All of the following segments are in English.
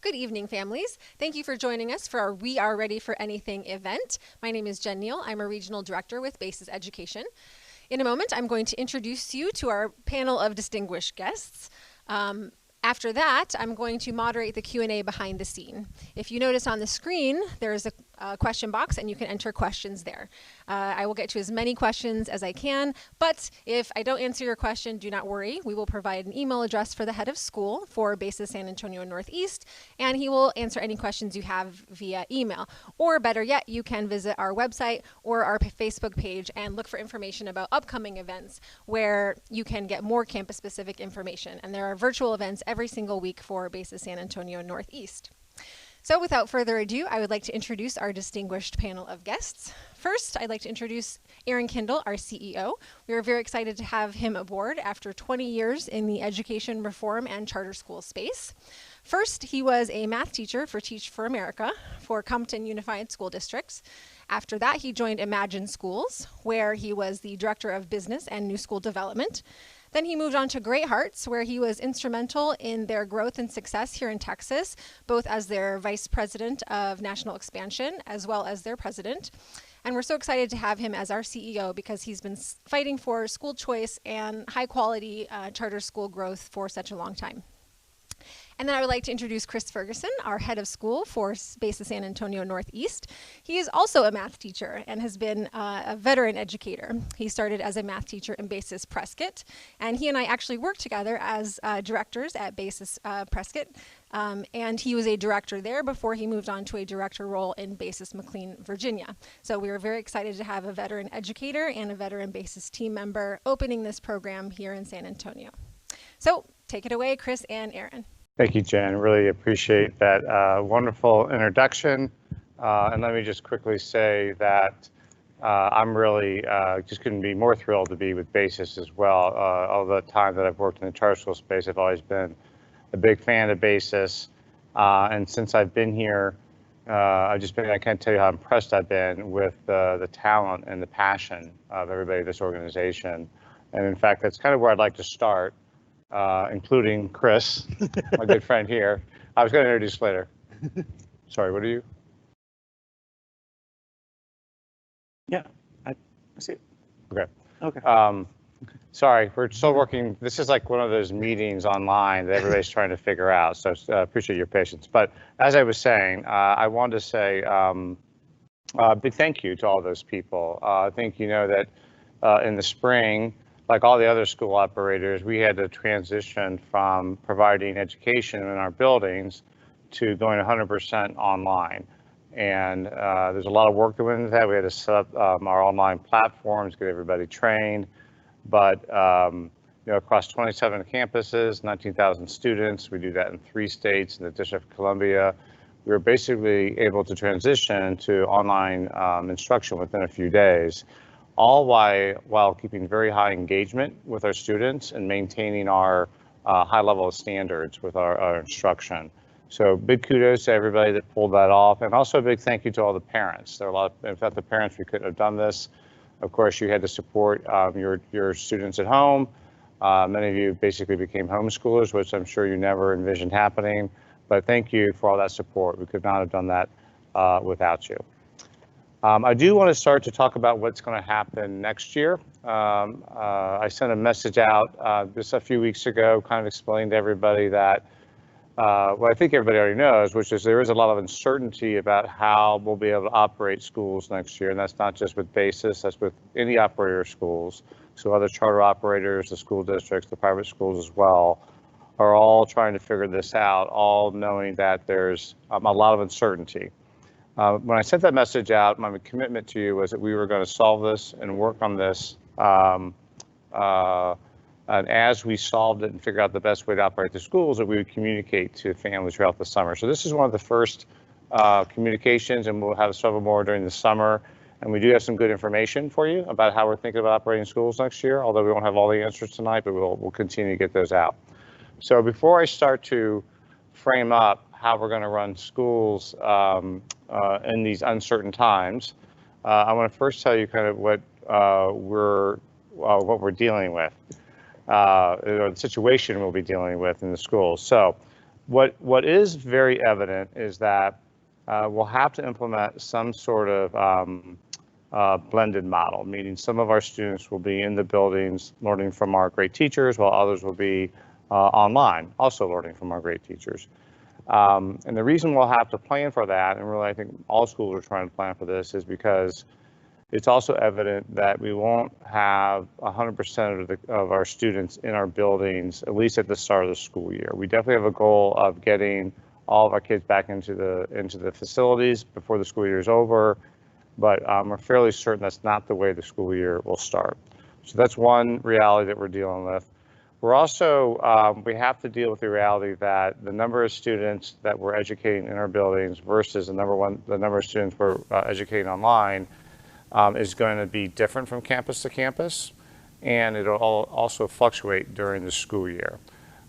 Good evening, families. Thank you for joining us for our We Are Ready for Anything event. My name is Jen Neal. I'm a regional director with BASIS Education. In a moment, I'm going to introduce you to our panel of distinguished guests. After that, I'm going to moderate the Q&A behind the scene. If you notice on the screen, there's a question box and you can enter questions there. I will get to as many questions as I can, but if I don't answer your question, do not worry. We will provide an email address for the head of school for BASIS San Antonio Northeast, and he will answer any questions you have via email. Or better yet, you can visit our website or our Facebook page and look for information about upcoming events where you can get more campus-specific information. And there are virtual events every single week for BASIS San Antonio Northeast. So without further ado, I would like to introduce our distinguished panel of guests. First, I'd like to introduce Aaron Kindel, our CEO. We are very excited to have him aboard after 20 years in the education reform and charter school space. First, he was a math teacher for Teach for America for Compton Unified School Districts. After that, he joined Imagine Schools, where he was the Director of Business and New School Development. Then he moved on to Great Hearts, where he was instrumental in their growth and success here in Texas, both as their Vice President of National Expansion as well as their President. And we're so excited to have him as our CEO because he's been fighting for school choice and high quality charter school growth for such a long time. And then I would like to introduce Chris Ferguson, our head of school for BASIS San Antonio Northeast. He is also a math teacher and has been a veteran educator. He started as a math teacher in BASIS Prescott, and he and I actually worked together as directors at BASIS Prescott. And he was a director there before he moved on to a director role in BASIS McLean, Virginia. So we are very excited to have a veteran educator and a veteran BASIS team member opening this program here in San Antonio. So take it away, Chris and Aaron. Thank you, Jen. Really appreciate that wonderful introduction. And let me just quickly say that I'm really just couldn't be more thrilled to be with BASIS as well. All the time that I've worked in the charter school space, I've always been a big fan of BASIS. And since I've been here, I can't tell you how impressed I've been with the talent and the passion of everybody in this organization. And in fact, that's kind of where I'd like to start. Including Chris, my good friend here. I was going to introduce later. Sorry, what are you? Yeah, I see it. Okay. Okay. Sorry, we're still working. This is like one of those meetings online that everybody's trying to figure out. So appreciate your patience. But as I was saying, I wanted to say a big thank you to all those people. I think you know that in the spring, like all the other school operators, we had to transition from providing education in our buildings to going 100% online. And there's a lot of work that went into that. We had to set up our online platforms, get everybody trained. But across 27 campuses, 19,000 students, we do that in 3 states in the District of Columbia. We were basically able to transition to online instruction within a few days. All while keeping very high engagement with our students and maintaining our high level of standards with our instruction. So big kudos to everybody that pulled that off, and also a big thank you to all the parents. There are a lot of, without the parents, we couldn't have done this. Of course, you had to support your students at home. Many of you basically became homeschoolers, which I'm sure you never envisioned happening. But thank you for all that support. We could not have done that without you. I do want to start to talk about what's going to happen next year. I sent a message out just a few weeks ago, kind of explaining to everybody that what I think everybody already knows, which is there is a lot of uncertainty about how we'll be able to operate schools next year. And that's not just with BASIS, that's with any operator of schools. So other charter operators, the school districts, the private schools as well, are all trying to figure this out, all knowing that there's a lot of uncertainty. When I sent that message out, my commitment to you was that we were going to solve this and work on this. And as we solved it and figured out the best way to operate the schools, that we would communicate to families throughout the summer. So this is one of the first communications, and we'll have several more during the summer. And we do have some good information for you about how we're thinking about operating schools next year, although we won't have all the answers tonight, but we'll continue to get those out. So before I start to frame up how we're going to run schools in these uncertain times, I want to first tell you kind of what we're dealing with, or the situation we'll be dealing with in the schools. So What is very evident is that we'll have to implement some sort of blended model, meaning some of our students will be in the buildings learning from our great teachers, while others will be online, also learning from our great teachers. And the reason we'll have to plan for that, and really I think all schools are trying to plan for this, is because it's also evident that we won't have 100% of our students in our buildings, at least at the start of the school year. We definitely have a goal of getting all of our kids back into the facilities before the school year is over, but we're fairly certain that's not the way the school year will start. So that's one reality that we're dealing with. We're also, we have to deal with the reality that the number of students that we're educating in our buildings versus the number of students we're educating online is going to be different from campus to campus, and it'll also fluctuate during the school year.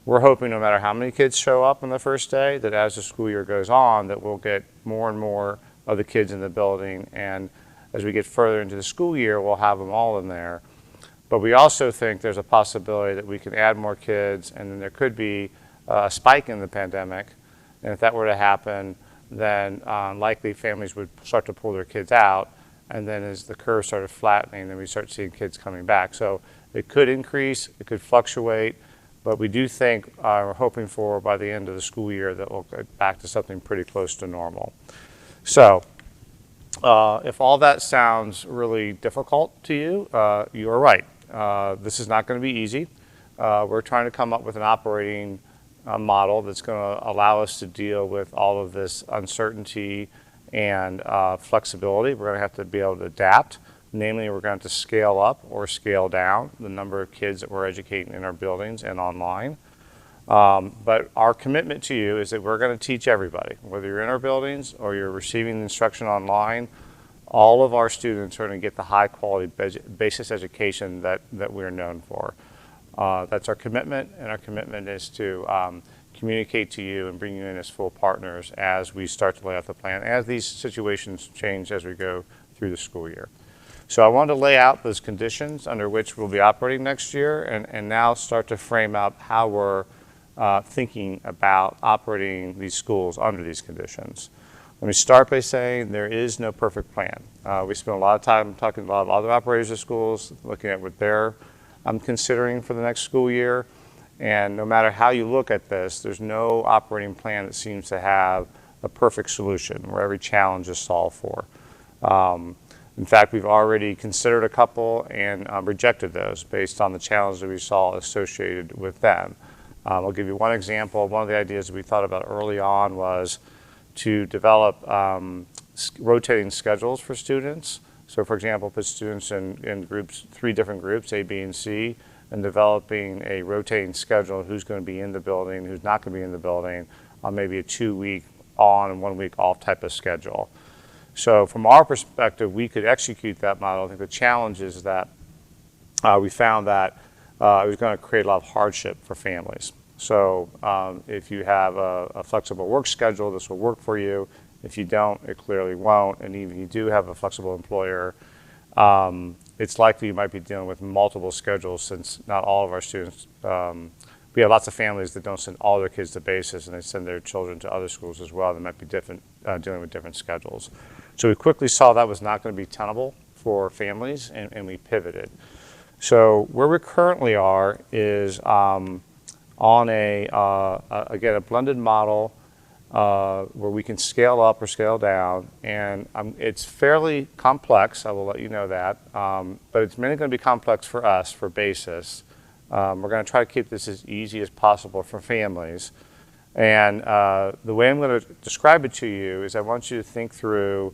We're hoping no matter how many kids show up on the first day, that as the school year goes on, that we'll get more and more of the kids in the building, and as we get further into the school year, we'll have them all in there. But we also think there's a possibility that we can add more kids, and then there could be a spike in the pandemic, and if that were to happen, then likely families would start to pull their kids out. And then as the curve started flattening, then we start seeing kids coming back. So it could increase, it could fluctuate, but we do think, we're hoping for by the end of the school year that we'll get back to something pretty close to normal. So if all that sounds really difficult to you, you are right. This is not going to be easy. We're trying to come up with an operating model that's going to allow us to deal with all of this uncertainty and flexibility. We're going to have to be able to adapt. Namely, we're going to have to scale up or scale down the number of kids that we're educating in our buildings and online. But our commitment to you is that we're going to teach everybody, whether you're in our buildings or you're receiving instruction online. All of our students are going to get the high quality BASIS education that we're known for. That's our commitment, and our commitment is to communicate to you and bring you in as full partners as we start to lay out the plan, as these situations change as we go through the school year. So I wanted to lay out those conditions under which we'll be operating next year, and now start to frame out how we're thinking about operating these schools under these conditions. Let me start by saying there is no perfect plan. We spent a lot of time talking to a lot of other operators of schools, looking at what they're considering for the next school year. And no matter how you look at this, there's no operating plan that seems to have a perfect solution where every challenge is solved for. In fact, we've already considered a couple and rejected those based on the challenge that we saw associated with them. I'll give you one example. One of the ideas that we thought about early on was to develop rotating schedules for students. So for example, put students in groups, 3 different groups, A, B, and C, and developing a rotating schedule of who's going to be in the building, who's not going to be in the building, on maybe a 2-week on and 1-week off type of schedule. So from our perspective, we could execute that model. I think the challenge is that we found that it was going to create a lot of hardship for families. So if you have a flexible work schedule, this will work for you. If you don't, it clearly won't. And even if you do have a flexible employer, it's likely you might be dealing with multiple schedules, since not all of our students, we have lots of families that don't send all their kids to BASIS, and they send their children to other schools as well that might be different, dealing with different schedules. So we quickly saw that was not going to be tenable for families, and we pivoted. So where we currently are is on again, a blended model where we can scale up or scale down, and it's fairly complex, I will let you know that, but it's mainly going to be complex for us, for BASIS. We're going to try to keep this as easy as possible for families, and the way I'm going to describe it to you is I want you to think through,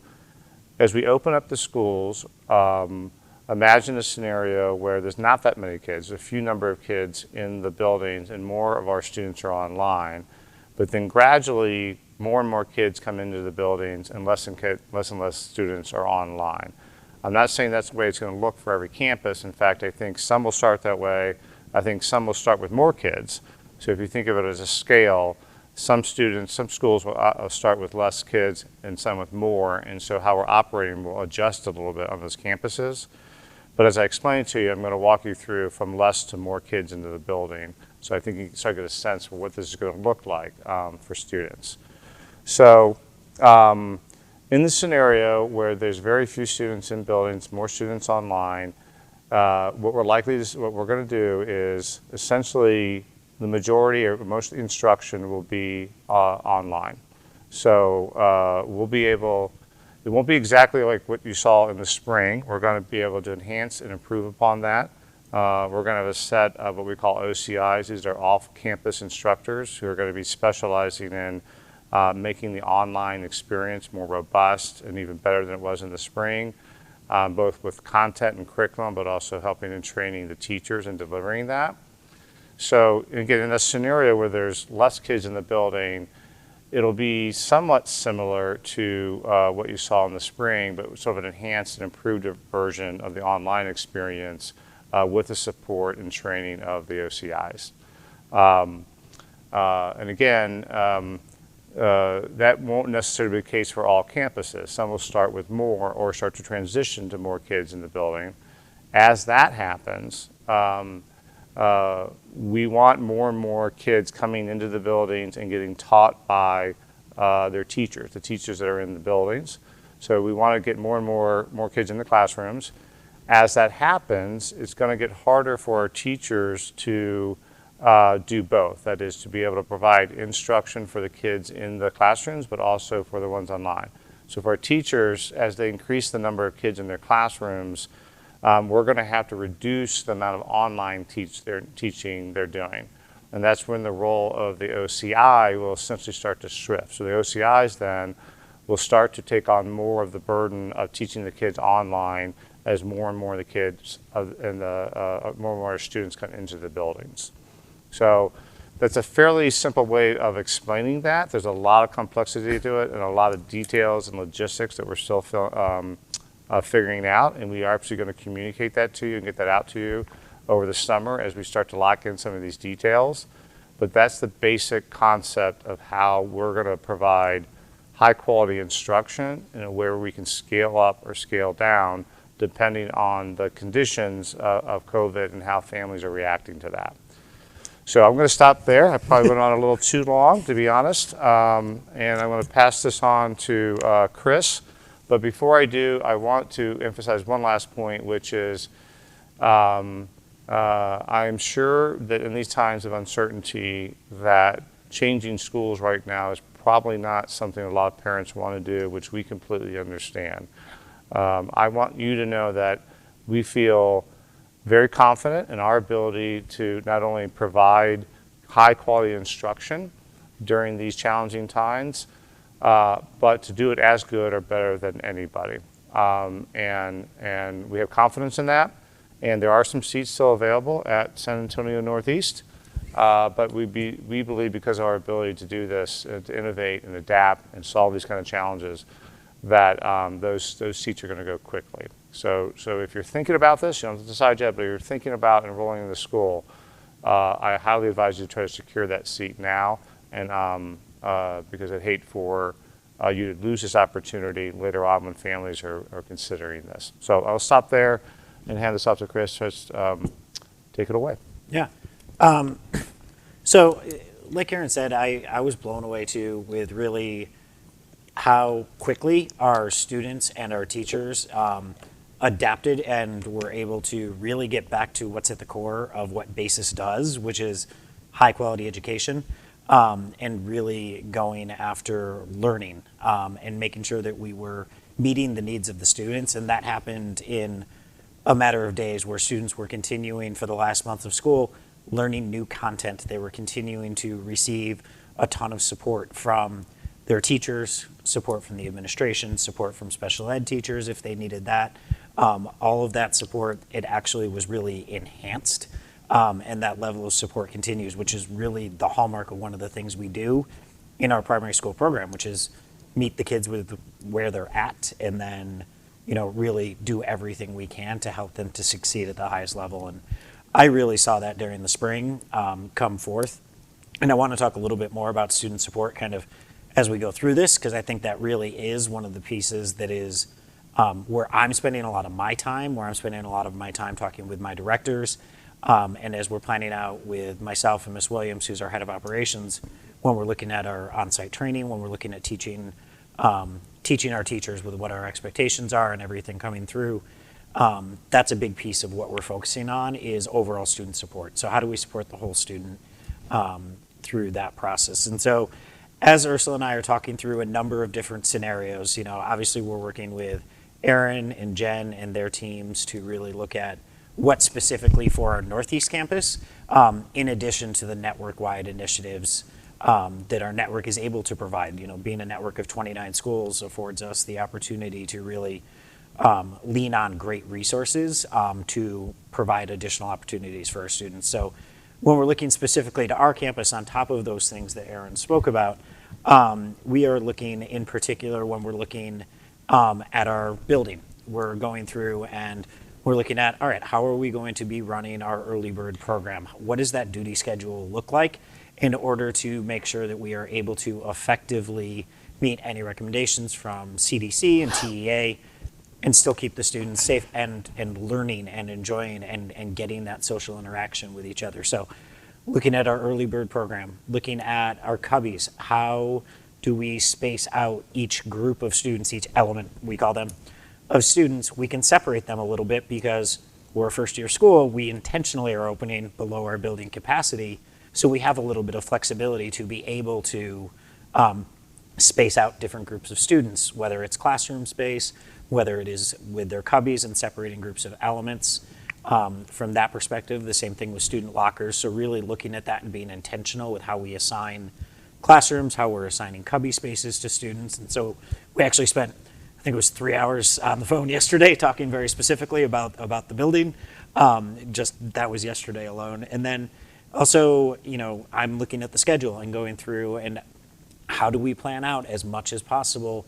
as we open up the schools, imagine a scenario where there's not that many kids, a few number of kids in the buildings, and more of our students are online. But then gradually, more and more kids come into the buildings, and less and less students are online. I'm not saying that's the way it's going to look for every campus. In fact, I think some will start that way. I think some will start with more kids. So if you think of it as a scale, some schools will start with less kids and some with more. And so how we're operating will adjust a little bit on those campuses. But as I explained to you, I'm going to walk you through from less to more kids into the building So I think you can start to get a sense for what this is going to look like for students. So in the scenario where there's very few students in buildings, more students online, what we're going to do is essentially the majority or most of the instruction will be online. So we'll be able, it won't be exactly like what you saw in the spring. We're going to be able to enhance and improve upon that. We're going to have a set of what we call OCIs. These are off-campus instructors who are going to be specializing in making the online experience more robust and even better than it was in the spring, both with content and curriculum, but also helping and training the teachers and delivering that. So again, in a scenario where there's less kids in the building, it'll be somewhat similar to what you saw in the spring, but sort of an enhanced and improved version of the online experience with the support and training of the OCIs. And again, that won't necessarily be the case for all campuses. Some will start with more or start to transition to more kids in the building. As that happens, we want more and more kids coming into the buildings and getting taught by their teachers, the teachers that are in the buildings. So we want to get more and more kids in the classrooms. As that happens, it's going to get harder for our teachers to do both. That is, to be able to provide instruction for the kids in the classrooms, but also for the ones online. So for our teachers, as they increase the number of kids in their classrooms, we're going to have to reduce the amount of online teaching they're doing. And that's when the role of the OCI will essentially start to shift. So the OCIs then will start to take on more of the burden of teaching the kids online as more and more of the kids and more and more students come into the buildings. So that's a fairly simple way of explaining that. There's a lot of complexity to it and a lot of details and logistics that we're still figuring out, and we are actually going to communicate that to you and get that out to you over the summer as we start to lock in some of these details. But that's the basic concept of how we're going to provide high quality instruction in a way where we can scale up or scale down depending on the conditions of COVID and how families are reacting to that. So I'm going to stop there. I probably went on a little too long, to be honest, and I'm going to pass this on to Chris. But before I do, I want to emphasize one last point, which is I'm sure that in these times of uncertainty that changing schools right now is probably not something a lot of parents want to do, which we completely understand. I want you to know that we feel very confident in our ability to not only provide high quality instruction during these challenging times, but to do it as good or better than anybody. And we have confidence in that. And there are some seats still available at San Antonio Northeast. But we believe because of our ability to do this, to innovate and adapt and solve these kind of challenges, that those seats are going to go quickly. So if you're thinking about this, you don't have to decide yet, but if you're thinking about enrolling in the school, I highly advise you to try to secure that seat now, and because I'd hate for you to lose this opportunity later on when families are considering this. So I'll stop there and hand this off to Chris. Just take it away. Yeah. So like Aaron said, I was blown away too with really how quickly our students and our teachers adapted and were able to really get back to what's at the core of what BASIS does, which is high quality education, and really going after learning and making sure that we were meeting the needs of the students. And that happened in a matter of days, where students were continuing for the last month of school learning new content. They were continuing to receive a ton of support from their teachers, support from the administration, support from special ed teachers if they needed that. All of that support, it actually was really enhanced, and that level of support continues, which is really the hallmark of one of the things we do in our primary school program, which is meet the kids with where they're at, and then really do everything we can to help them to succeed at the highest level. And I really saw that during the spring come forth. And I want to talk a little bit more about student support kind of as we go through this, because I think that really is one of the pieces that is where I'm spending a lot of my time, talking with my directors, And as we're planning out with myself and Ms. Williams, who's our head of operations, when we're looking at our on-site training, when we're looking at teaching our teachers with what our expectations are and everything coming through, that's a big piece of what we're focusing on is overall student support. So how do we support the whole student through that process? And so as Ursula and I are talking through a number of different scenarios, obviously we're working with Aaron and Jen and their teams to really look at what specifically for our Northeast campus, in addition to the network-wide initiatives that our network is able to provide. Being a network of 29 schools affords us the opportunity to really lean on great resources to provide additional opportunities for our students. So when we're looking specifically to our campus, on top of those things that Aaron spoke about, we are looking in particular when we're looking at our building. We're going through and we're looking at, all right, how are we going to be running our early bird program? What does that duty schedule look like in order to make sure that we are able to effectively meet any recommendations from CDC and TEA and still keep the students safe and learning and enjoying and getting that social interaction with each other. So looking at our early bird program, looking at our cubbies, how do we space out each group of students, each element, we call them, of students? We can separate them a little bit because we're a first year school. We intentionally are opening below our building capacity. So we have a little bit of flexibility to be able to space out different groups of students, whether it's classroom space, whether it is with their cubbies and separating groups of elements. From that perspective, the same thing with student lockers. So really looking at that and being intentional with how we assign classrooms, how we're assigning cubby spaces to students. And so we actually spent, I think it was 3 hours on the phone yesterday talking very specifically about the building. Just that was yesterday alone. And then also, I'm looking at the schedule and going through and how do we plan out as much as possible,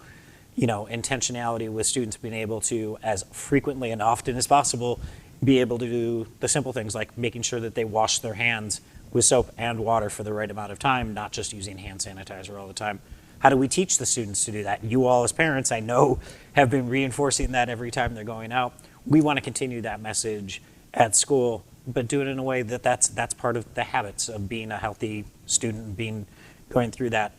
intentionality with students being able to, as frequently and often as possible, be able to do the simple things like making sure that they wash their hands with soap and water for the right amount of time, not just using hand sanitizer all the time. How do we teach the students to do that? You all as parents, I know, have been reinforcing that every time they're going out. We want to continue that message at school, but do it in a way that's part of the habits of being a healthy student, going through that.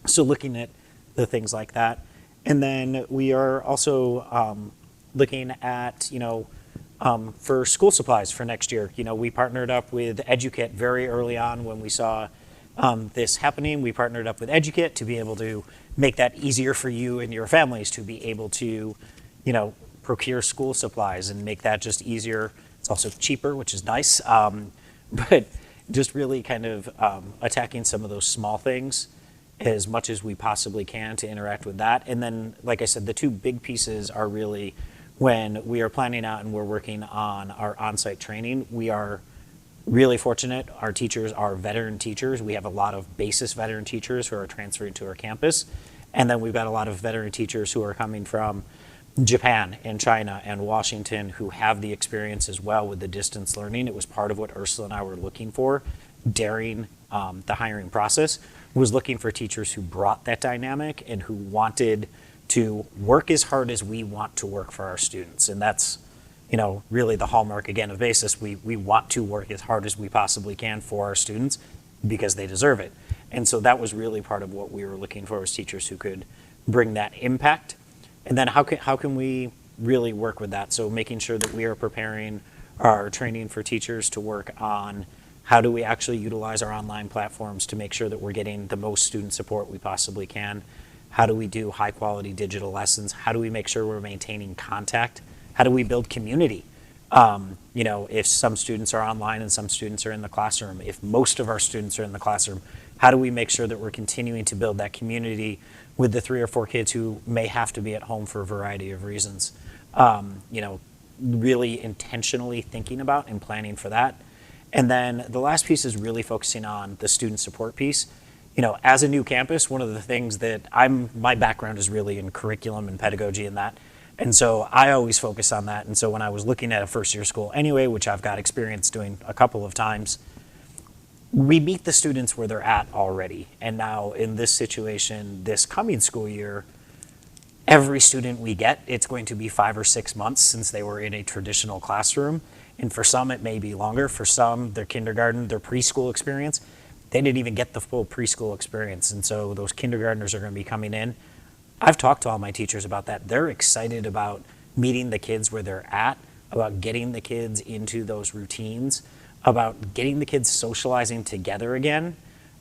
So looking at the things like that. And then we are also looking at, for school supplies for next year. We partnered up with Educate very early on when we saw this happening. We partnered up with Educate to be able to make that easier for you and your families to be able to, procure school supplies and make that just easier. It's also cheaper, which is nice. But just really kind of attacking some of those small things as much as we possibly can to interact with that. And then, like I said, the two big pieces are really when we are planning out and we're working on our on-site training. We are really fortunate. Our teachers are veteran teachers. We have a lot of BASIS veteran teachers who are transferring to our campus. And then we've got a lot of veteran teachers who are coming from Japan and China and Washington who have the experience as well with the distance learning. It was part of what Ursula and I were looking for during the hiring process, was looking for teachers who brought that dynamic and who wanted to work as hard as we want to work for our students. And that's, really the hallmark again of BASIS. We want to work as hard as we possibly can for our students because they deserve it. And so that was really part of what we were looking for, as teachers who could bring that impact. And then how can we really work with that? So making sure that we are preparing our training for teachers to work on how do we actually utilize our online platforms to make sure that we're getting the most student support we possibly can? How do we do high quality digital lessons? How do we make sure we're maintaining contact? How do we build community? If some students are online and some students are in the classroom, if most of our students are in the classroom, how do we make sure that we're continuing to build that community with the 3 or 4 kids who may have to be at home for a variety of reasons? Really intentionally thinking about and planning for that. And then the last piece is really focusing on the student support piece. As a new campus, one of the things that my background is really in curriculum and pedagogy and that. And so I always focus on that. And so when I was looking at a first year school anyway, which I've got experience doing a couple of times, we meet the students where they're at already. And now in this situation, this coming school year, every student we get, it's going to be 5 or 6 months since they were in a traditional classroom. And for some, it may be longer. For some, their kindergarten, their preschool experience, they didn't even get the full preschool experience. And so those kindergartners are going to be coming in. I've talked to all my teachers about that. They're excited about meeting the kids where they're at, about getting the kids into those routines, about getting the kids socializing together again.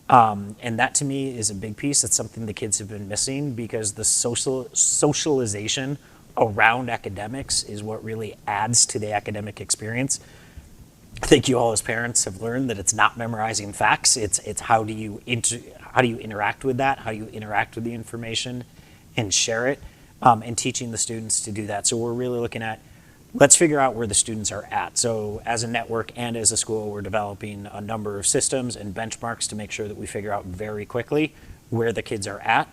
And that to me is a big piece. That's something the kids have been missing, because the socialization around academics is what really adds to the academic experience. I think you all as parents have learned that it's not memorizing facts. It's how do you interact with that? How do you interact with the information and share it, and teaching the students to do that. So we're really looking at, let's figure out where the students are at. So as a network and as a school, we're developing a number of systems and benchmarks to make sure that we figure out very quickly where the kids are at.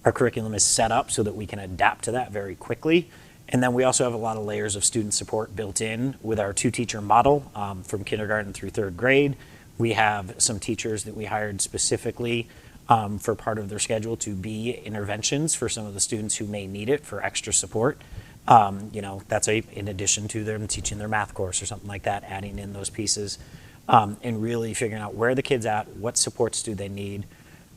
Our curriculum is set up so that we can adapt to that very quickly. And then we also have a lot of layers of student support built in with our 2-teacher model, from kindergarten through 3rd grade. We have some teachers that we hired specifically for part of their schedule to be interventions for some of the students who may need it for extra support. That's in addition to them teaching their math course or something like that, adding in those pieces, and really figuring out where the kid's at, what supports do they need.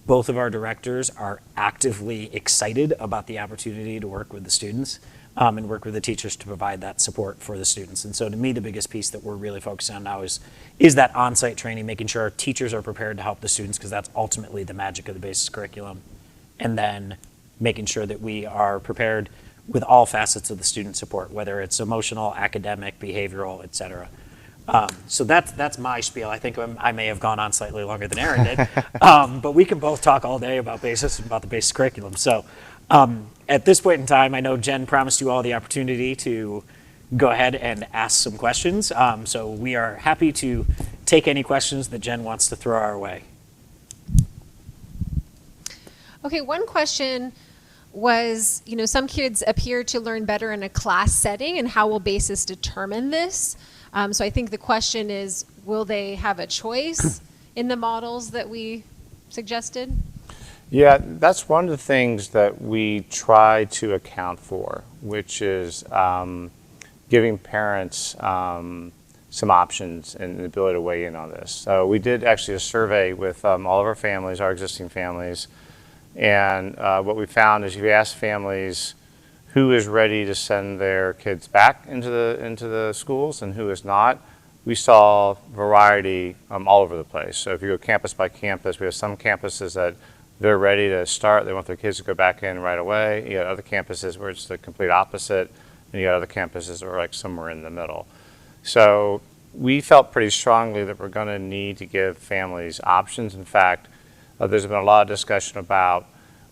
Both of our directors are actively excited about the opportunity to work with the students, and work with the teachers to provide that support for the students. And so to me, the biggest piece that we're really focusing on now is that on-site training, making sure our teachers are prepared to help the students, because that's ultimately the magic of the BASIS curriculum. And then making sure that we are prepared with all facets of the student support, whether it's emotional, academic, behavioral, et cetera. So that's my spiel. I think I may have gone on slightly longer than Aaron did, but we can both talk all day about BASIS and about the BASIS curriculum. So at this point in time, I know Jen promised you all the opportunity to go ahead and ask some questions. So we are happy to take any questions that Jen wants to throw our way. Okay, one question was, some kids appear to learn better in a class setting, and how will BASIS determine this? So I think the question is, will they have a choice in the models that we suggested? Yeah, that's one of the things that we try to account for, which is giving parents some options and the ability to weigh in on this. So we did actually a survey with all of our families, our existing families, and what we found is if you ask families who is ready to send their kids back into the schools and who is not, we saw variety all over the place. So if you go campus by campus, we have some campuses that they're ready to start. They want their kids to go back in right away. You got other campuses where it's the complete opposite, and you got other campuses that are like somewhere in the middle. So we felt pretty strongly that we're going to need to give families options. In fact, there's been a lot of discussion about,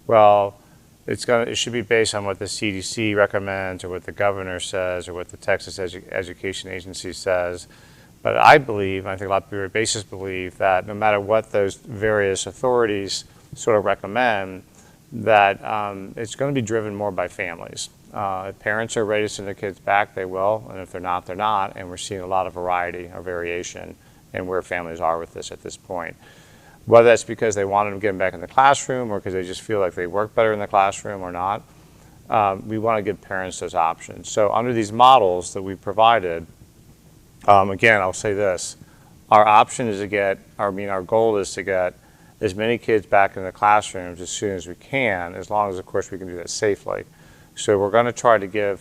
well, it should be based on what the CDC recommends or what the governor says or what the Texas Education Agency says. But I believe, and I think a lot of people at BASIS believe, that no matter what those various authorities sort of recommend, that it's going to be driven more by families. If parents are ready to send their kids back, they will, and if they're not, they're not. And we're seeing a lot of variety or variation in where families are with this at this point. Whether that's because they want them to get them back in the classroom or because they just feel like they work better in the classroom or not, we want to give parents those options. So under these models that we provided, again, I'll say this, our option is to get, our goal is to get as many kids back in the classrooms as soon as we can, as long as, of course, we can do that safely. So we're going to try to give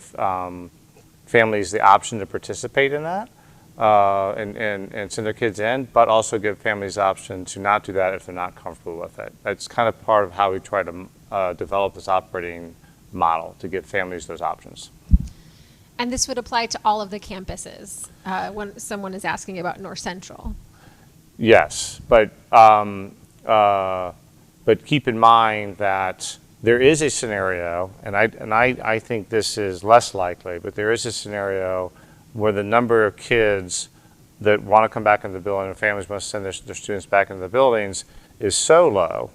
families the option to participate in that and send their kids in, but also give families the option to not do that if they're not comfortable with it. That's kind of part of how we try to develop this operating model, to give families those options. And this would apply to all of the campuses when someone is asking about North Central. Yes, but keep in mind that there is a scenario, and I think this is less likely, but there is a scenario where the number of kids that want to come back into the building and families must send their students back into the buildings is so low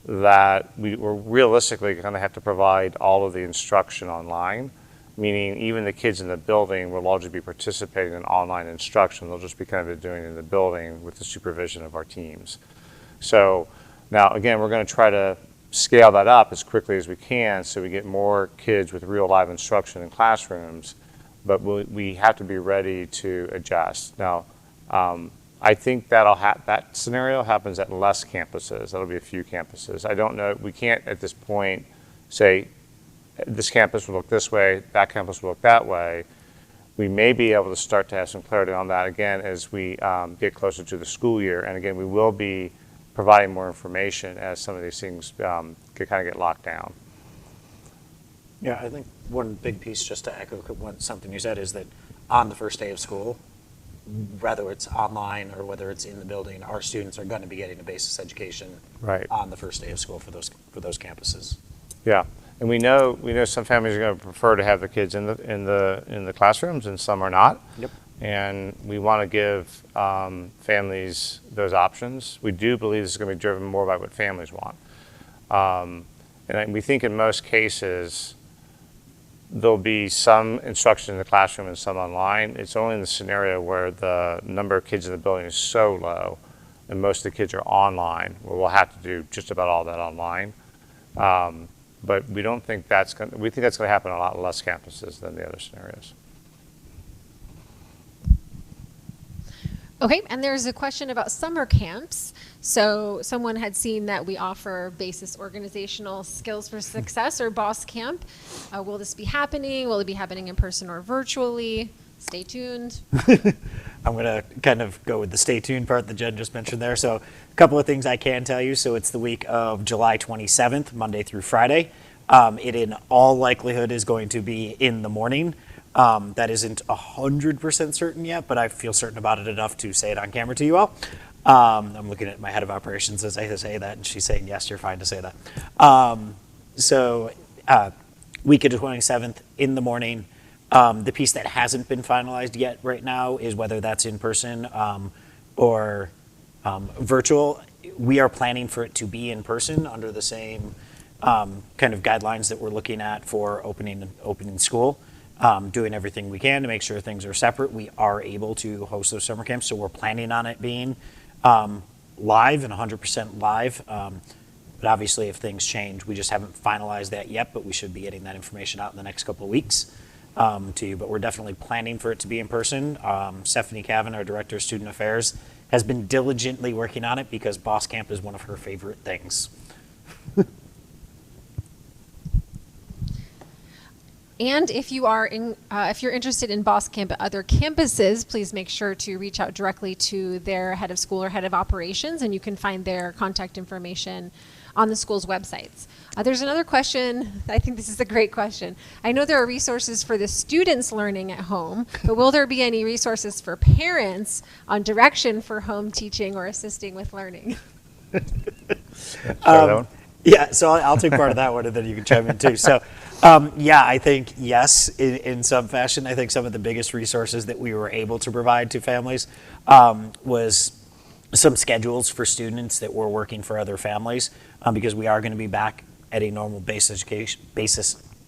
that we're realistically going to have to provide all of the instruction online, meaning even the kids in the building will largely be participating in online instruction. They'll just be kind of doing it in the building with the supervision of our teams. So now, again, we're going to try to scale that up as quickly as we can so we get more kids with real live instruction in classrooms, but we have to be ready to adjust. Now, I think that scenario happens at less campuses. That'll be a few campuses. I don't know, we can't at this point say this campus will look this way, that campus will look that way. We may be able to start to have some clarity on that again as we get closer to the school year. And again, we will be providing more information as some of these things get locked down. Yeah, I think one big piece, just to echo something you said, is that on the first day of school, whether it's online or whether it's in the building, our students are going to be getting a basis education on the first day of school for those campuses. Yeah, and we know some families are going to prefer to have their kids in the classrooms, and some are not. Yep. And we want to give families those options. We do believe this is going to be driven more by what families want, and we think in most cases there'll be some instruction in the classroom and some online. It's only in the scenario where the number of kids in the building is so low and most of the kids are online where we'll have to do just about all that online. But we don't think we think that's going to happen on a lot less campuses than the other scenarios. Okay, and there's a question about summer camps. So someone had seen that we offer BASIS Organizational Skills for Success, or BOSS Camp. Will this be happening? Will it be happening in person or virtually? Stay tuned. I'm going to kind of go with the stay tuned part that Jen just mentioned there. So a couple of things I can tell you. So it's the week of July 27th, Monday through Friday. It in all likelihood is going to be in the morning. That isn't 100% certain yet, but I feel certain about it enough to say it on camera to you all. I'm looking at my head of operations as I say that, and she's saying, yes, you're fine to say that. Week of the 27th in the morning. The piece that hasn't been finalized yet right now is whether that's in person or virtual. We are planning for it to be in person under the same kind of guidelines that we're looking at for opening school. Doing everything we can to make sure things are separate. We are able to host those summer camps, so we're planning on it being live and 100% live. But obviously, if things change, we just haven't finalized that yet, but we should be getting that information out in the next couple of weeks to you. But we're definitely planning for it to be in person. Stephanie Cavan, our Director of Student Affairs, has been diligently working on it because Boss Camp is one of her favorite things. And if you're interested in BOSS Camp at other campuses, please make sure to reach out directly to their head of school or head of operations, and you can find their contact information on the school's websites. There's another question. I think this is a great question. I know there are resources for the students learning at home, but will there be any resources for parents on direction for home teaching or assisting with learning? Yeah, so I'll take part of that one, and then you can chime in too. So, yeah, I think yes, in some fashion. I think some of the biggest resources that we were able to provide to families was some schedules for students that were working for other families, because we are going to be back at a normal basis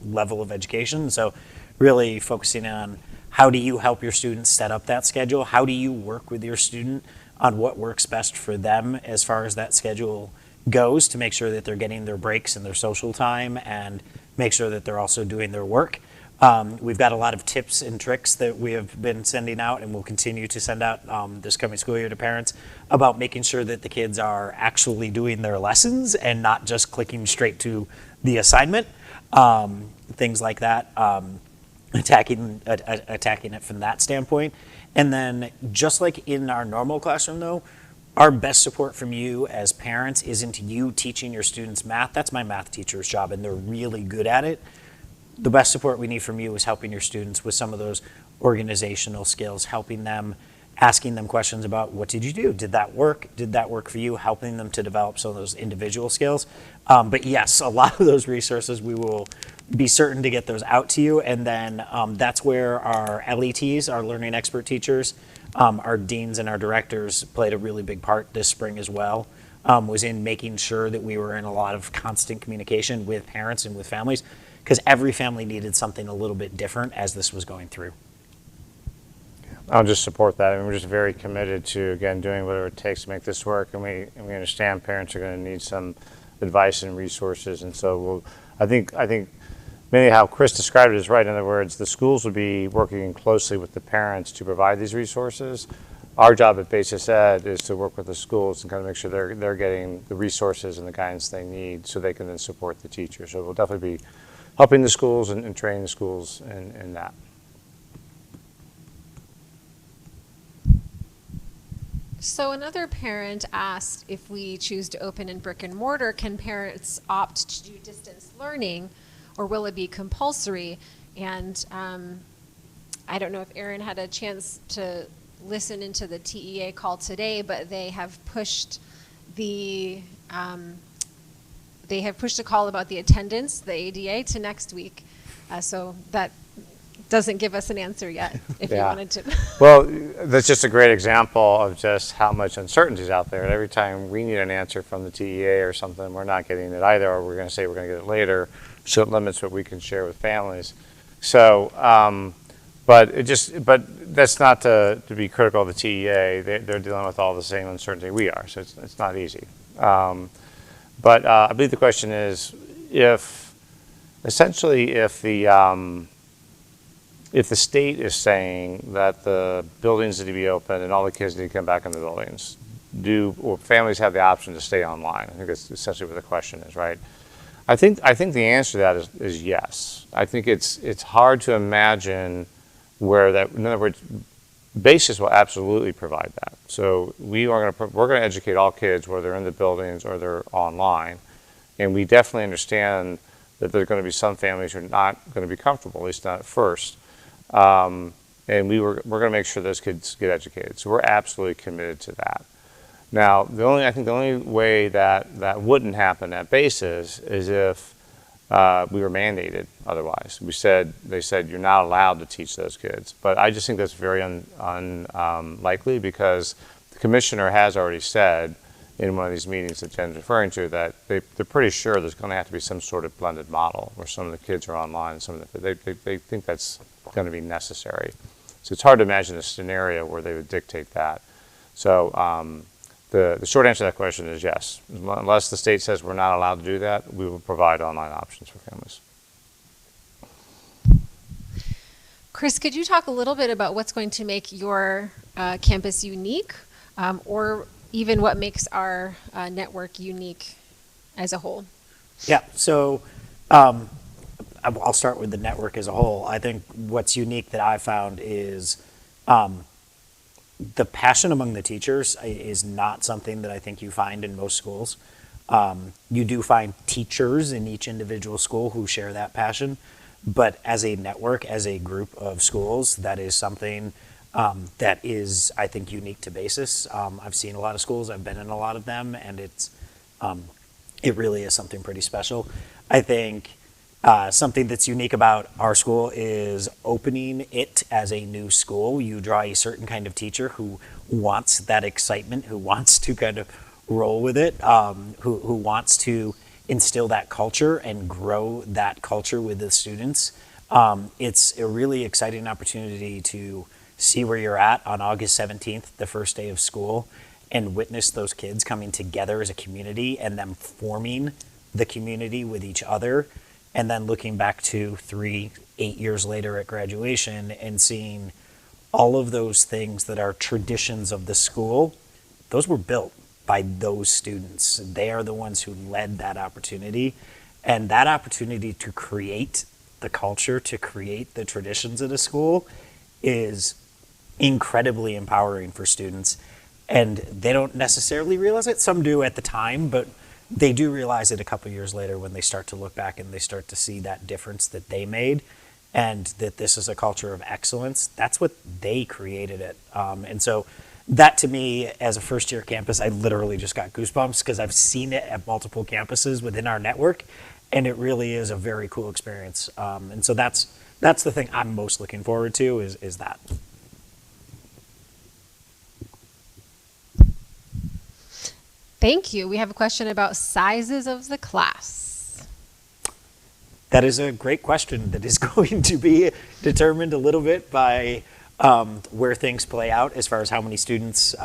level of education. So, really focusing on how do you help your students set up that schedule? How do you work with your student on what works best for them as far as that schedule goes, to make sure that they're getting their breaks and their social time and make sure that they're also doing their work. We've got a lot of tips and tricks that we have been sending out and will continue to send out this coming school year to parents about making sure that the kids are actually doing their lessons and not just clicking straight to the assignment. Things like that, attacking it from that standpoint. And then just like in our normal classroom though, our best support from you as parents isn't you teaching your students math. That's my math teacher's job, and they're really good at it. The best support we need from you is helping your students with some of those organizational skills, helping them, asking them questions about what did you do? Did that work? Did that work for you? Helping them to develop some of those individual skills. But yes, a lot of those resources, we will be certain to get those out to you. And then that's where our LETs, our learning expert teachers, our deans and our directors played a really big part this spring as well, was in making sure that we were in a lot of constant communication with parents and with families, because every family needed something a little bit different as this was going through. I'll just support that. I mean, we're just very committed to, again, doing whatever it takes to make this work, and we understand parents are going to need some advice and resources. And so I think maybe how Chris described it is right. In other words, the schools would be working closely with the parents to provide these resources. Our job at Basis Ed is to work with the schools and kind of make sure they're getting the resources and the guidance they need so they can then support the teachers. So we'll definitely be helping the schools and training the schools in that. So another parent asked, if we choose to open in brick and mortar, can parents opt to do distance learning, or will it be compulsory? And I don't know if Erin had a chance to listen into the TEA call today, but they have pushed the call about the attendance, the ADA, to next week. So that doesn't give us an answer yet, if you wanted to. Well, that's just a great example of just how much uncertainty is out there. And every time we need an answer from the TEA or something, we're not getting it either, or we're going to say we're going to get it later. So it limits what we can share with families. So, but that's not to be critical of the TEA. They're dealing with all the same uncertainty we are. So it's not easy. But I believe the question is if the state is saying that the buildings need to be open and all the kids need to come back in the buildings, or families have the option to stay online? I think that's essentially what the question is, right? I think the answer to that is yes. I think it's hard to imagine where that, in other words, Basis will absolutely provide that. So we're going to educate all kids, whether they're in the buildings or they're online, and we definitely understand that there are going to be some families who are not going to be comfortable, at least not at first. And we're going to make sure those kids get educated. So we're absolutely committed to that. Now, I think the only way that wouldn't happen at Basis is if we were mandated otherwise. They said you're not allowed to teach those kids. But I just think that's very unlikely, because the commissioner has already said in one of these meetings that Jen's referring to that they're pretty sure there's going to have to be some sort of blended model where some of the kids are online and some of they think that's going to be necessary. So it's hard to imagine a scenario where they would dictate that. So the short answer to that question is yes. Unless the state says we're not allowed to do that, we will provide online options for families. Chris, could you talk a little bit about what's going to make your campus unique, or even what makes our network unique as a whole? Yeah, so I'll start with the network as a whole. I think what's unique that I found is the passion among the teachers is not something that I think you find in most schools. You do find teachers in each individual school who share that passion, but as a network, as a group of schools, that is something that is, I think, unique to Basis. I've seen a lot of schools, I've been in a lot of them, and it really is something pretty special. I think something that's unique about our school is opening it as a new school. You draw a certain kind of teacher who wants that excitement, who wants to kind of roll with it, who wants to instill that culture and grow that culture with the students. It's a really exciting opportunity to see where you're at on August 17th, the first day of school, and witness those kids coming together as a community and them forming the community with each other. And then looking back to 8 years later at graduation and seeing all of those things that are traditions of the school, those were built by those students. They are the ones who led that opportunity. And that opportunity to create the culture, to create the traditions of the school is incredibly empowering for students. And they don't necessarily realize it. Some do at the time, but they do realize it a couple years later when they start to look back and they start to see that difference that they made, and that this is a culture of excellence. That's what they created it. And so that, to me, as a first-year campus, I literally just got goosebumps because I've seen it at multiple campuses within our network, and it really is a very cool experience. And so that's the thing I'm most looking forward to is that. Thank you. We have a question about sizes of the class. That is a great question that is going to be determined a little bit by where things play out as far as how many students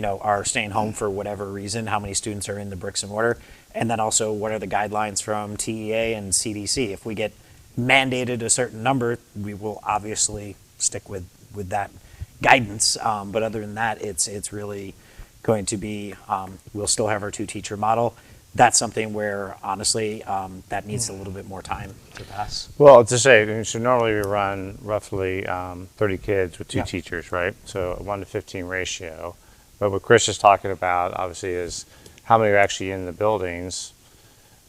are staying home for whatever reason, how many students are in the bricks and mortar, and then also what are the guidelines from TEA and CDC. If we get mandated a certain number, we will obviously stick with that guidance. But other than that, it's really going to be, we'll still have our 2-teacher model. That's something where, honestly, that needs a little bit more time to pass. Well, to say, so normally we run roughly 30 kids with 2 teachers, right? So a 1 to 15 ratio. But what Chris is talking about, obviously, is how many are actually in the buildings.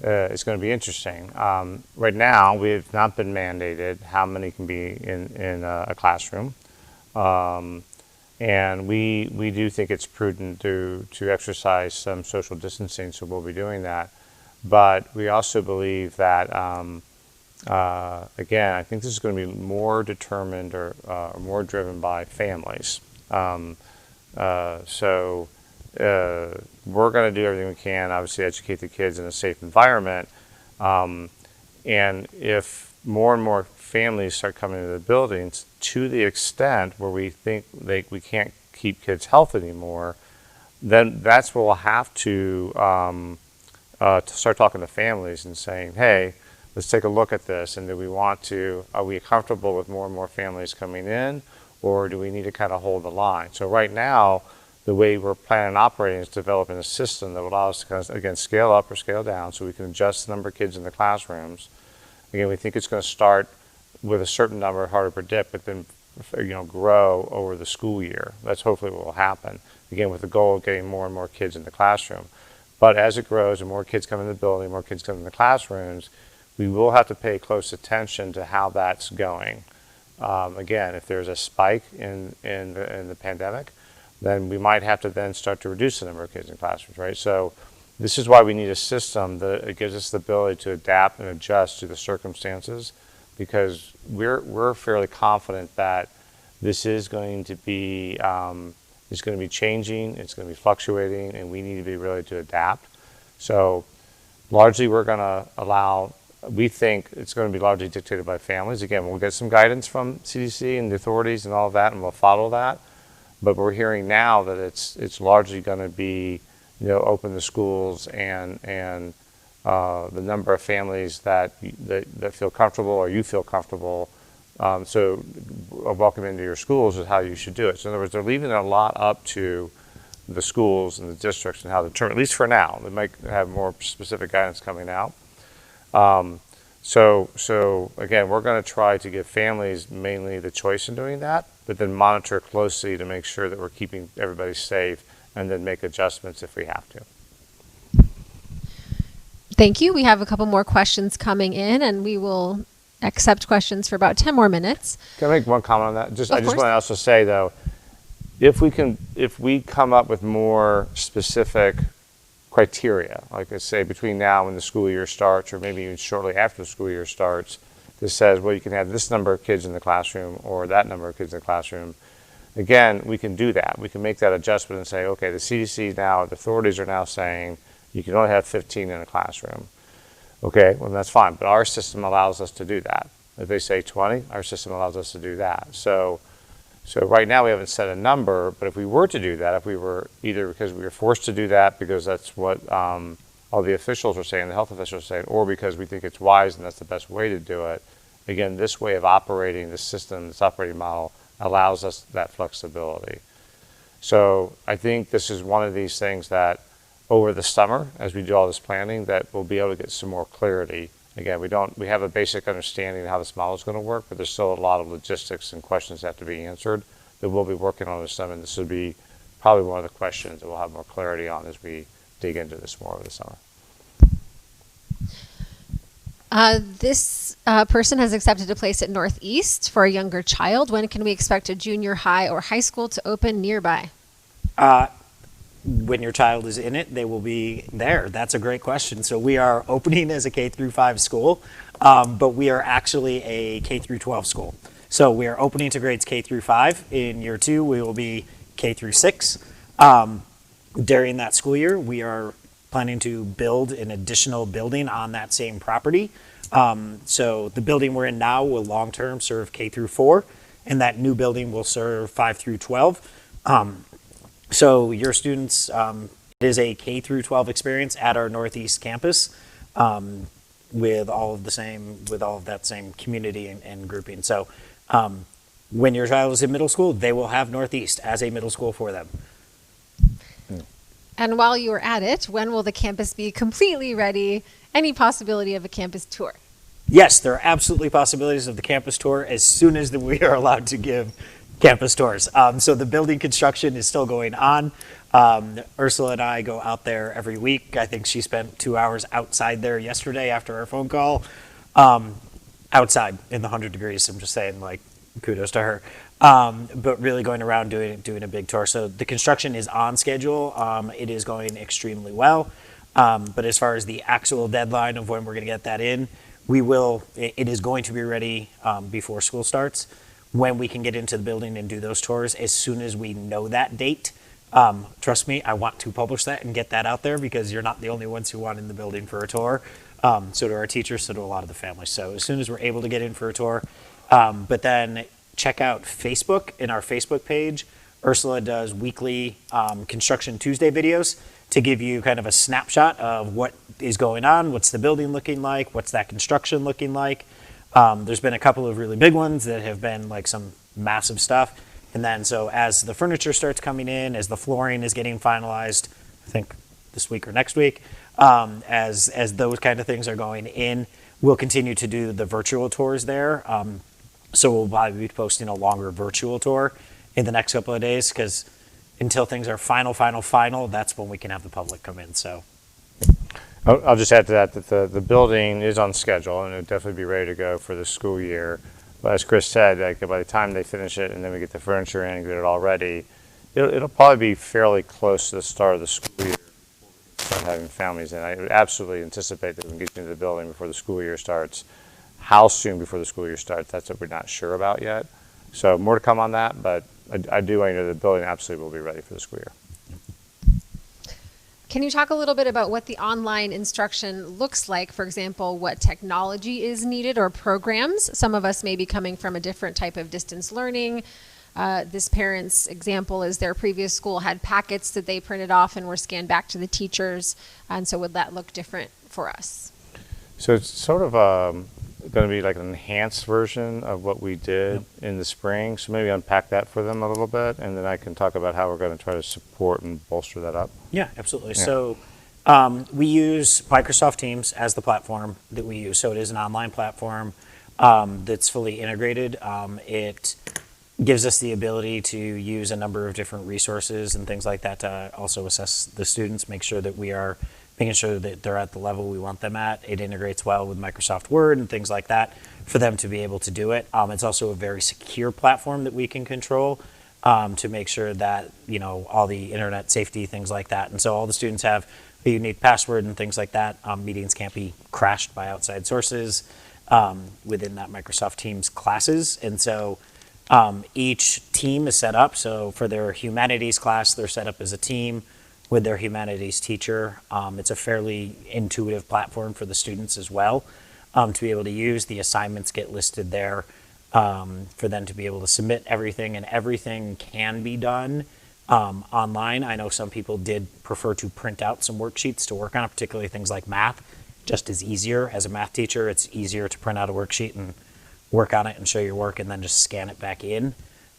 It's going to be interesting. Right now, we have not been mandated how many can be in a classroom. And we do think it's prudent to exercise some social distancing, so we'll be doing that. But we also believe that, again, I think this is going to be more determined or more driven by families. So we're going to do everything we can, obviously educate the kids in a safe environment. And if more and more families start coming into the buildings, to the extent where we think we can't keep kids healthy anymore, then that's where we'll have to start talking to families and saying, hey, let's take a look at this. And are we comfortable with more and more families coming in, or do we need to kind of hold the line? So right now, the way we're planning on operating is developing a system that will allow us to kind of, again, scale up or scale down so we can adjust the number of kids in the classrooms. Again, we think it's going to start with a certain number, hard to predict, but then grow over the school year. That's hopefully what will happen. Again, with the goal of getting more and more kids in the classroom. But as it grows and more kids come in the building, more kids come in the classrooms, we will have to pay close attention to how that's going. Again, if there's a spike in the pandemic, then we might have to then start to reduce the number of kids in classrooms, right? So this is why we need a system that gives us the ability to adapt and adjust to the circumstances, because we're fairly confident that this is going to be changing, it's going to be fluctuating, and we need to be ready to adapt. So largely we're going to we think it's going to be largely dictated by families. Again, we'll get some guidance from CDC and the authorities and all of that, and we'll follow that. But we're hearing now that it's largely going to be, open the schools and the number of families that feel comfortable or you feel comfortable. So welcome into your schools is how you should do it. So in other words, they're leaving a lot up to the schools and the districts and how to determine, at least for now. They might have more specific guidance coming out. So again, we're going to try to give families mainly the choice in doing that, but then monitor closely to make sure that we're keeping everybody safe and then make adjustments if we have to. Thank you. We have a couple more questions coming in, and we will accept questions for about 10 more minutes. Can I make one comment on that? I just course. want to also say, though, if we come up with more specific criteria, like I say, between now and the school year starts, or maybe even shortly after the school year starts, that says, well, you can have this number of kids in the classroom or that number of kids in the classroom. Again, we can do that. We can make that adjustment and say, okay, the CDC now, the authorities are now saying you can only have 15 in a classroom. Okay, well, that's fine, but our system allows us to do that. If they say 20, our system allows us to do that. So right now we haven't set a number, but if we were to do that, if we were either because we were forced to do that because that's what all the officials are saying, the health officials are saying, or because we think it's wise and that's the best way to do it, again, this way of operating the system, this operating model, allows us that flexibility. So I think this is one of these things that over the summer, as we do all this planning, that we'll be able to get some more clarity. Again, we have a basic understanding of how this model is going to work, but there's still a lot of logistics and questions that have to be answered that we'll be working on this summer. And this will be probably one of the questions that we'll have more clarity on as we dig into this more over the summer. This person has accepted a place at Northeast for a younger child. When can we expect a junior high or high school to open nearby? When your child is in it, they will be there. That's a great question. So we are opening as a K through 5 school, but we are actually a K through 12 school. So we are opening to grades K through 5. In year 2, we will be K through 6. During that school year, we are planning to build an additional building on that same property. So the building we're in now will long-term serve K through 4, and that new building will serve 5 through 12. So your students, it is a K through 12 experience at our Northeast campus, with all of that same community and grouping. So when your child is in middle school, they will have Northeast as a middle school for them. And while you are at it, when will the campus be completely ready? Any possibility of a campus tour? Yes, there are absolutely possibilities of the campus tour as soon as we are allowed to give campus tours. So the building construction is still going on. Ursula and I go out there every week. I think she spent 2 hours outside there yesterday after our phone call. Outside in the 100 degrees. I'm just saying, like, kudos to her. But really going around doing a big tour. So the construction is on schedule. It is going extremely well. But as far as the actual deadline of when we're going to get that in, it is going to be ready before school starts. When we can get into the building and do those tours, as soon as we know that date, trust me, I want to publish that and get that out there, because you're not the only ones who want in the building for a tour. So do our teachers, so do a lot of the families. So as soon as we're able to get in for a tour, but then check out Facebook. In our Facebook page, Ursula does weekly Construction Tuesday videos to give you kind of a snapshot of what is going on, what's the building looking like, what's that construction looking like. There's been a couple of really big ones that have been like some massive stuff. And then so as the furniture starts coming in, as the flooring is getting finalized, I think this week or next week, as those kind of things are going in, we'll continue to do the virtual tours there. So we'll probably be posting a longer virtual tour in the next couple of days, because until things are final, that's when we can have the public come in. So I'll just add to that the building is on schedule, and it'll definitely be ready to go for the school year. But as Chris said, like, by the time they finish it and then we get the furniture in and get it all ready, it'll probably be fairly close to the start of the school year before we start having families in. I would absolutely anticipate that we can get into the building before the school year starts. How soon before the school year starts, that's what we're not sure about yet. So more to come on that, but I do want you to know the building absolutely will be ready for the school year. Can you talk a little bit about what the online instruction looks like? For example, what technology is needed or programs? Some of us may be coming from a different type of distance learning. This parent's example is their previous school had packets that they printed off and were scanned back to the teachers. And so would that look different for us? So it's sort of going to be like an enhanced version of what we did in the spring. So maybe unpack that for them a little bit, and then I can talk about how we're going to try to support and bolster that up. yeah, absolutely. Yeah. So we use Microsoft Teams as the platform that we use. So it is an online platform that's fully integrated. It gives us the ability to use a number of different resources and things like that to also assess the students, make sure that we are making sure that they're at the level we want them at. It integrates well with Microsoft Word and things like that for them to be able to do it. It's also a very secure platform that we can control to make sure that, you know, all the internet safety, things like that. And so all the students have a unique password and things like that. Meetings can't be crashed by outside sources within that Microsoft Teams classes. And so each team is set up. So for their humanities class, they're set up as a team with their humanities teacher. It's a fairly intuitive platform for the students as well to be able to use. The assignments get listed there for them to be able to submit everything, and everything can be done online. I know some people did prefer to print out some worksheets to work on, particularly things like math. Just as easier as a math teacher, it's easier to print out a worksheet and work on it and show your work and then just scan it back in.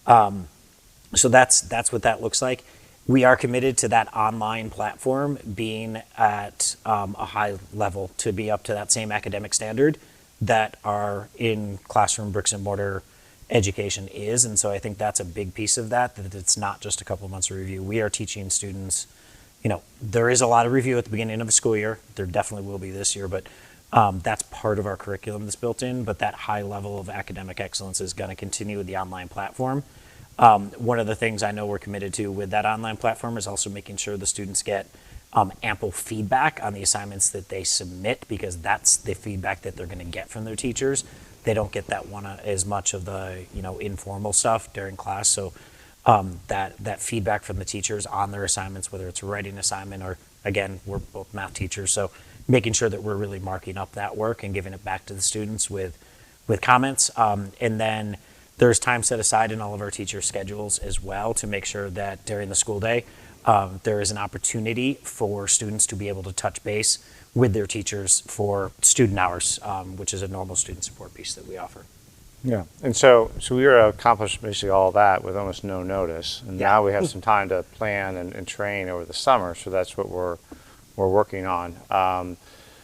So that's what that looks like. We are committed to that online platform being at a high level to be up to that same academic standard that our in classroom bricks and mortar education is. And so I think that's a big piece of that it's not just a couple of months of review. We are teaching students, you know, there is a lot of review at the beginning of a school year. There definitely will be this year, but that's part of our curriculum that's built in. But that high level of academic excellence is going to continue with the online platform. One of the things I know we're committed to with that online platform is also making sure the students get ample feedback on the assignments that they submit, because that's the feedback that they're going to get from their teachers. They don't get that one as much of the, you know, informal stuff during class. So that feedback from the teachers on their assignments, whether it's a writing assignment or, again, we're both math teachers, so making sure that we're really marking up that work and giving it back to the students with comments. And then There's time set aside in all of our teacher schedules as well to make sure that during the school day, there is an opportunity for students to be able to touch base with their teachers for student hours, which is a normal student support piece that we offer. Yeah, and so we were able to accomplish basically all that with almost no notice, and now we have some time to plan and train over the summer. So that's what we're working on.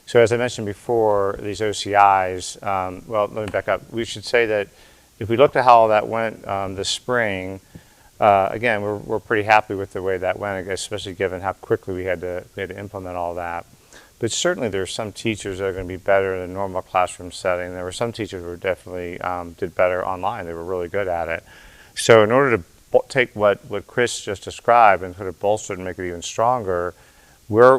So as I mentioned before, these OCIs. Well, let me back up. We should say that if we looked at how all that went this spring, again, we're pretty happy with the way that went, especially given how quickly we had to implement all that. But certainly there are some teachers that are going to be better in a normal classroom setting. There were some teachers who definitely did better online. They were really good at it. So in order to take what Chris just described and sort of bolster it and make it even stronger, we're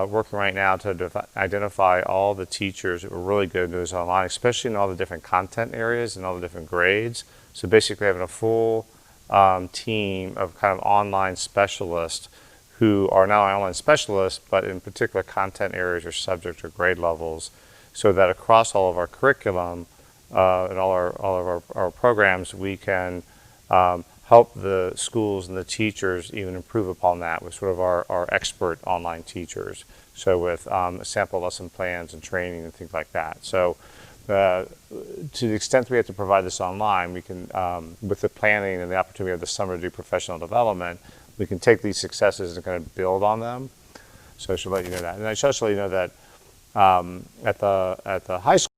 working right now to identify all the teachers that were really good at those online, especially in all the different content areas and all the different grades. So basically having a full team of kind of online specialists who are not only online specialists, but in particular content areas or subject or grade levels, so that across all of our curriculum and all of our programs, we can help the schools and the teachers even improve upon that with sort of our expert online teachers. So with sample lesson plans and training and things like that. So to the extent we have to provide this online, we can, with the planning and the opportunity we have this summer to do professional development, we can take these successes and kind of build on them. So I should let you know that. And I should also let you know that at the high school,